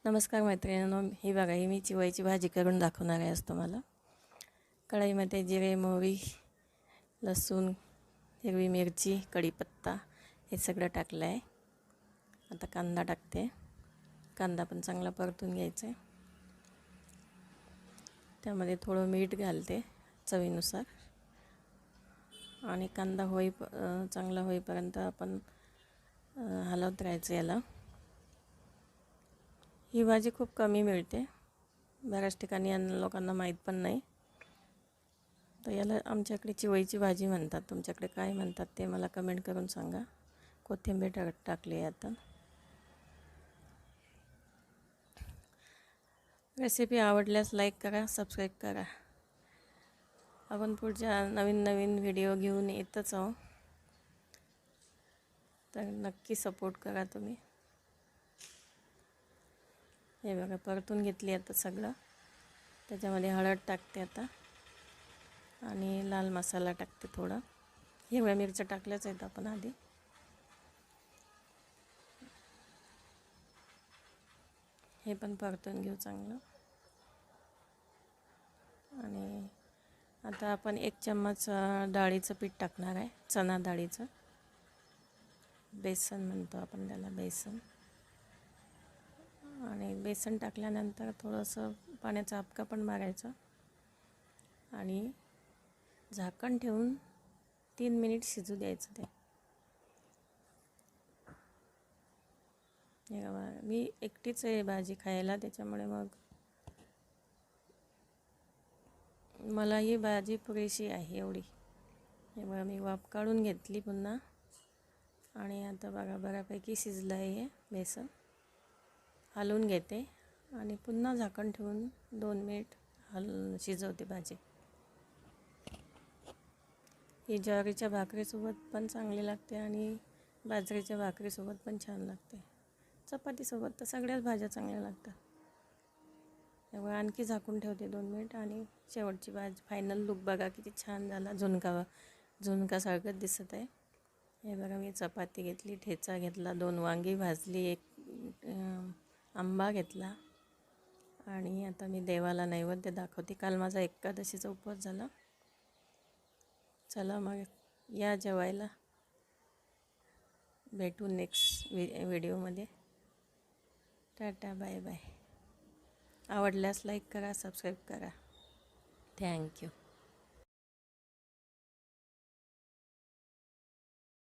नमस्कार मैत्रिणींनो, ही बघा ही मी चिवईची भाजी करून दाखवणार आहे आज तुम्हाला. कढईमध्ये जिरे, मोहरी, लसूण, हिरवी मिरची, कढीपत्ता हे सगळं टाकलं आहे. आता कांदा टाकते. कांदा पण चांगला परतून घ्यायचा आहे. त्यामध्ये थोडं मीठ घालते चवीनुसार आणि कांदा चांगला होईपर्यंत आपण हलवत राहायचं याला. ही भाजी खूप कमी मिळते, बऱ्याच ठिकाणी लोकांना माहीत पण नाही. तर याला आमच्याकडे चिवईची भाजी म्हणतात. तुमच्याकडे काय म्हणतात ते मला कमेंट करून सांगा. कोथिंबीर टाकली आहे आता. रेसिपी आवडल्यास लाईक करा, सबस्क्राईब करा. आपण पुढच्या नवीन नवीन व्हिडिओ घेऊन येतच आहो, तर नक्की सपोर्ट करा तुम्ही. हे बघा परतून घेतली आता सगळं. त्याच्यामध्ये हळद टाकते आता आणि लाल मसाला टाकते थोडा. हिरव्या मिरच्या टाकल्याच आहेत आपण आधी. हे पण परतून घेऊ चांगलं. आणि आता आपण 1 चम्मच डाळीचं पीठ टाकणार आहे, चणा डाळीचं. बेसन म्हणतो आपण त्याला, बेसन. आणि बेसन टाकल्यानंतर थोडंसं पाण्याचा आपका पण मारायचा आणि झाकण ठेवून 3 मिनिट शिजू द्यायचं ते. मी एकटीच आहे भाजी खायला, त्याच्यामुळे मग मला ही भाजी पुरेशी आहे एवढी. हे बघा मी वाफ काढून घेतली पुन्हा. आणि आता बघा बऱ्यापैकी शिजलं आहे हे बेसन. हलवून घेते आणि पुन्हा झाकण ठेवून 2 मिनिट शिजवते भाजी. ही ज्वारीच्या भाकरीसोबत पण चांगली लागते आणि बाजरीच्या भाकरीसोबत पण छान लागते. चपातीसोबत तर सगळ्याच भाज्या चांगल्या लागतात. त्यामुळे आणखी झाकून ठेवते 2 मिनिट आणि शेवटची भाजी फायनल लुक बघा किती छान झाला. झुणकासारखंच दिसत आहे. हे बघा मी चपाती घेतली, ठेचा घेतला, 2 वांगी भाजली, 1 आंबा घेतला आणि आता मी देवाला नैवेद्य दाखवते. काल माझा एकादशीचा उपवास झाला. चला मग या जेवायला. भेटू नेक्स्ट व्हिडिओमध्ये. Tata, bye bye. आवडल्यास लाईक करा, सबस्क्राईब करा. थँक्यू.